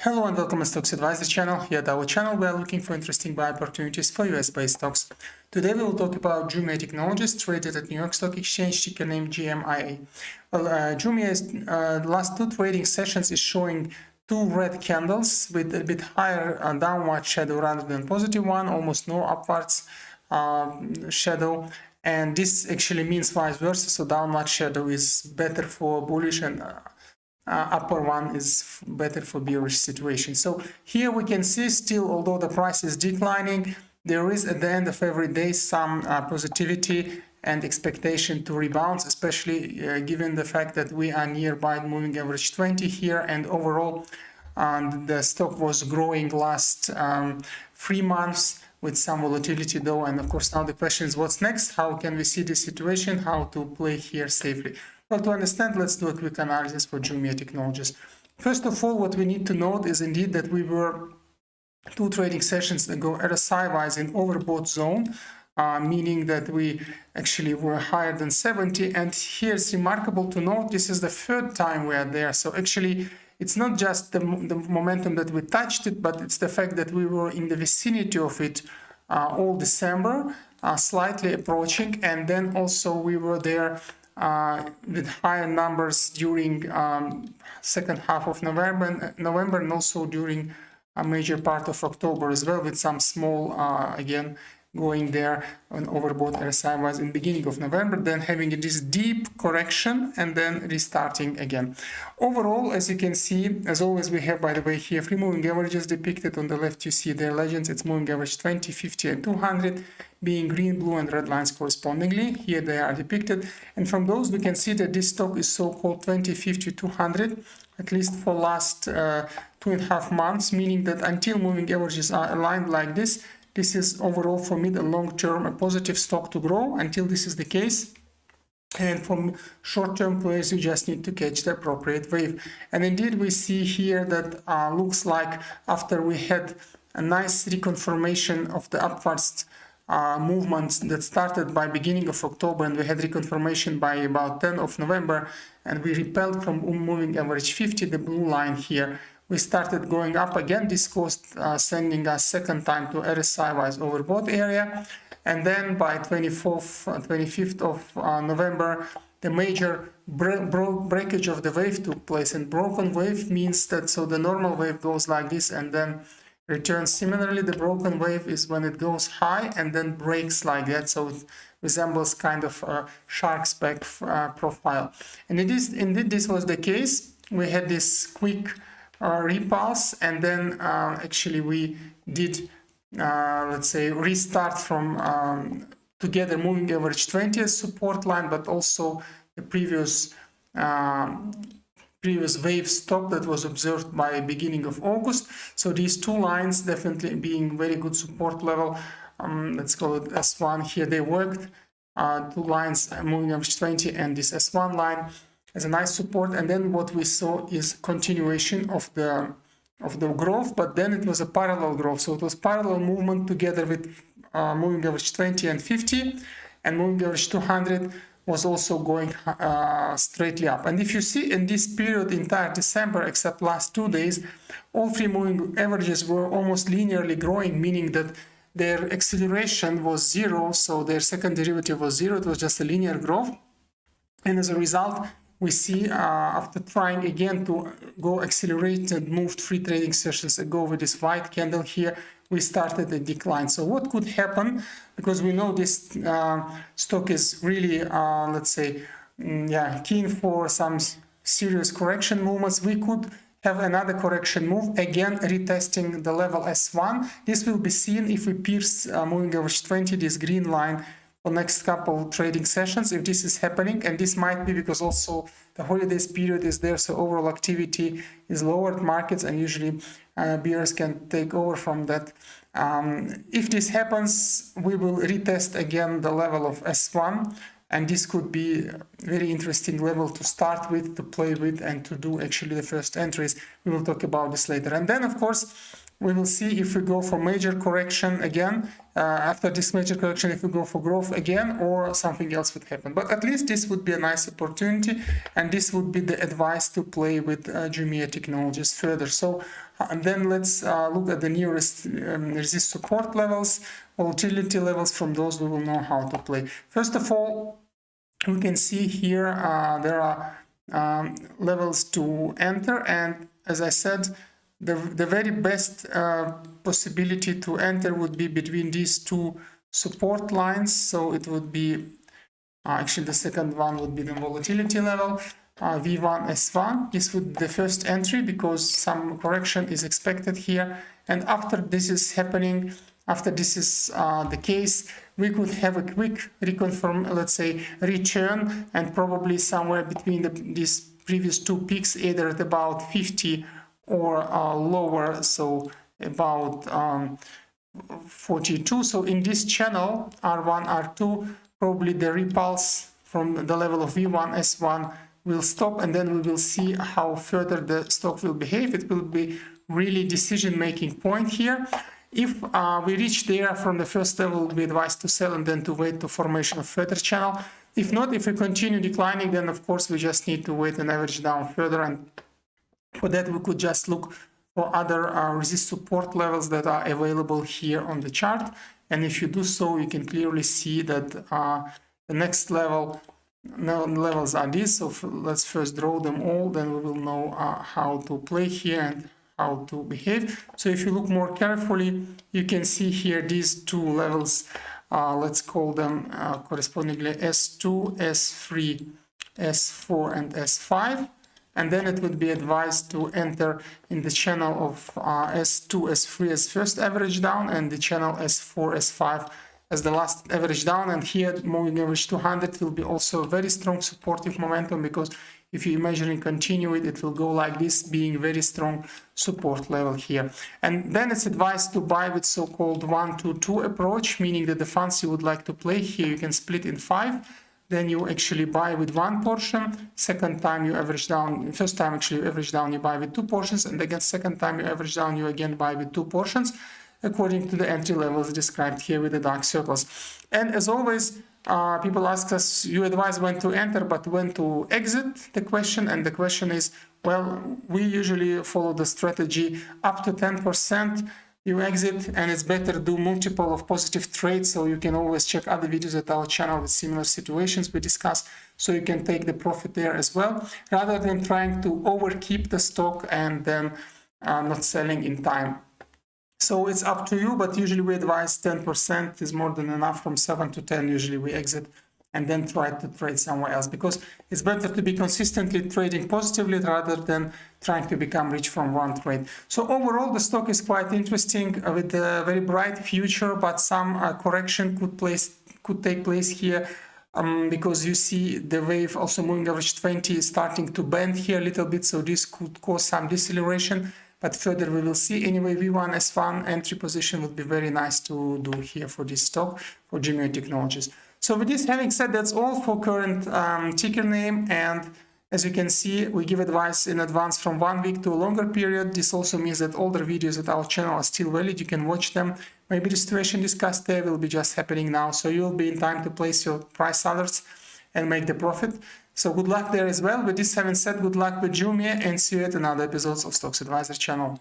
Hello and welcome to Stocks Advisor channel. Here at our channel, we are looking for interesting buy opportunities for US-based stocks. Today we will talk about Jumia Technologies, traded at New York Stock Exchange, ticker name JMIA. Well, Jumia's last two trading sessions is showing two red candles with a bit higher downward shadow rather than positive one, almost no upwards shadow. And this actually means vice versa, so downward shadow is better for bullish and upper one is better for bearish situation. So here we can see still, although the price is declining, there is at the end of every day some positivity and expectation to rebounds, especially given the fact that we are nearby moving average 20 here, and overall the stock was growing last 3 months with some volatility though. And of course now the question is what's next, how can we see this situation, how to play here safely. Well, to understand, let's do a quick analysis for Jumia Technologies. First of all, what we need to note is indeed that we were 2 trading sessions ago at a sideways in overbought zone, meaning that we actually were higher than 70. And here it's remarkable to note this is the 3rd time we are there. So actually, it's not just the momentum that we touched it, but it's the fact that we were in the vicinity of it all December, slightly approaching, and then also we were there with higher numbers during second half of November and also during a major part of October as well, with some small again going there on overbought area sideways in beginning of November, then having this deep correction and then restarting again. Overall, as you can see, as always, we have, by the way, here 3 moving averages depicted. On the left you see their legends. It's moving average 20, 50 and 200 being green, blue and red lines correspondingly. Here they are depicted, and from those we can see that this stock is so-called 20, 50, 200 at least for last 2.5 months, meaning that until moving averages are aligned like this, this is overall for mid and long term a positive stock to grow until this is the case. And from short-term players, you just need to catch the appropriate wave. And indeed, we see here that looks like after we had a nice reconfirmation of the upwards movements that started by beginning of October, and we had reconfirmation by about 10 of November, and we repelled from moving average 50, the blue line here. We started going up again. This caused sending us second time to area sideways overbought area, and then by 25th of November, the major breakage of the wave took place. And broken wave means that so the normal wave goes like this and then returns similarly. The broken wave is when it goes high and then breaks like that, so it resembles kind of a shark's back profile. And indeed this was the case. We had this quick repulse, and then actually we did let's say restart from together moving average 20 as support line, but also the previous wave stop that was observed by beginning of August. So these 2 lines definitely being very good support level. Let's call it S1 here. They worked 2 lines moving average 20 and this S1 line as a nice support. And then what we saw is continuation of the growth, but then it was a parallel growth. So it was parallel movement together with moving average 20 and 50, and moving average 200 was also going straightly up. And if you see in this period, entire December except last 2 days, all 3 moving averages were almost linearly growing, meaning that their acceleration was 0, so their second derivative was 0. It was just a linear growth, and as a result we see after trying again to go accelerated, moved 3 trading sessions ago with this white candle here, we started a decline. So what could happen, because we know this stock is really let's say keen for some serious correction movements, we could have another correction move, again retesting the level S1. This will be seen if we pierce moving average 20, this green line, for next couple trading sessions, if this is happening. And this might be because also the holidays period is there, so overall activity is lower at markets, and usually bears can take over from that. If this happens, we will retest again the level of S1, and this could be a very interesting level to start with, to play with, and to do actually the first entries. We will talk about this later. And then of course we will see if we go for major correction again, after this major correction, if we go for growth again, or something else would happen. But at least this would be a nice opportunity, and this would be the advice to play with Jumia Technologies further. So and then let's look at the nearest resist support levels, volatility levels. From those we will know how to play. First of all, we can see here there are levels to enter, and as I said, the very best possibility to enter would be between these two support lines. So it would be actually the second one would be the volatility level, V1 S1. This would be the first entry because some correction is expected here, and after this is happening, after this is the case, we could have a quick reconfirm, let's say return, and probably somewhere between these previous two peaks, either at about 50 or lower, so about 42. So in this channel R1, R2, probably the repulse from the level of V1 S1 will stop, and then we will see how further the stock will behave. It will be really decision-making point here. If we reach there from the first level, we advise to sell and then to wait to formation of further channel. If not, if we continue declining, then of course we just need to wait and average down further, and for that we could just look for other resist support levels that are available here on the chart. And if you do so, you can clearly see that the next levels are these. So let's first draw them all, then we will know how to play here and how to behave. So if you look more carefully, you can see here these two levels, let's call them correspondingly S2, S3, S4 and S5, and then it would be advised to enter in the channel of S2, S3 as first average down, and the channel S4, S5 as the last average down. And here moving average 200 will be also a very strong supportive momentum, because if you imagine and continue it, it will go like this, being very strong support level here. And then it's advised to buy with so-called 1-2-2 approach, meaning that the funds you would like to play here, you can split in 5. Then you actually buy with 1 portion. Second time you average down, first time actually you average down, you buy with 2 portions. And again, second time you average down, you again buy with 2 portions, according to the entry levels described here with the dark circles. And as always, people ask us, you advise when to enter, but when to exit, the question. And the question is, well, we usually follow the strategy up to 10%. You exit, and it's better do multiple of positive trades. So you can always check other videos at our channel with similar situations we discuss, so you can take the profit there as well, rather than trying to overkeep the stock and then not selling in time. So it's up to you, but usually we advise 10% is more than enough. From 7 to 10 usually we exit and then try to trade somewhere else, because it's better to be consistently trading positively rather than trying to become rich from one trade. So overall, the stock is quite interesting with a very bright future, but some correction could take place here, because you see the wave also moving average 20 is starting to bend here a little bit, so this could cause some deceleration. But further we will see. Anyway, V1 S1 entry position would be very nice to do here for this stock, for JMIA Technologies. So with this having said, that's all for current ticker name. And as you can see, we give advice in advance from 1 week to a longer period. This also means that older videos at our channel are still valid. You can watch them. Maybe the situation discussed there will be just happening now. So you'll be in time to place your price alerts and make the profit. So good luck there as well. With this having said, good luck with Jumia, and see you at another episodes of Stocks Advisor channel.